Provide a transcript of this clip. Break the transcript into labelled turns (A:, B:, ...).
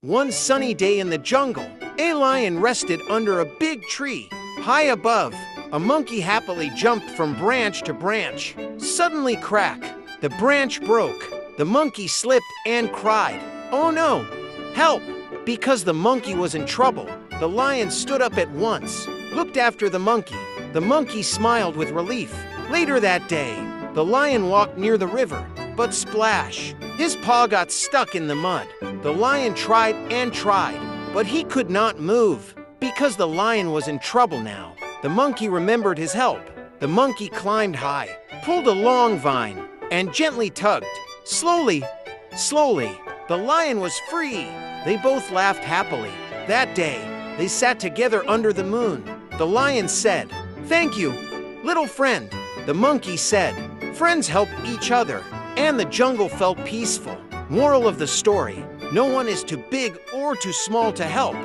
A: One sunny day in the jungle, a lion rested under a big tree. High above, a monkey happily jumped from branch to branch. Suddenly, crack! The branch broke. The monkey slipped and cried, "Oh no! Help!" Because the monkey was in trouble, the lion stood up at once, looked after the monkey. The monkey smiled with relief. Later that day, the lion walked near the river, but splash! His paw got stuck in the mud. The lion tried and tried, but he could not move. Because the lion was in trouble now, the monkey remembered his help. The monkey climbed high, pulled a long vine, and gently tugged. Slowly, the lion was free. They both laughed happily. That day, they sat together under the moon. The lion said, "Thank you, little friend." The monkey said, "Friends help each other." And the jungle felt peaceful. Moral of the story: no one is too big or too small to help.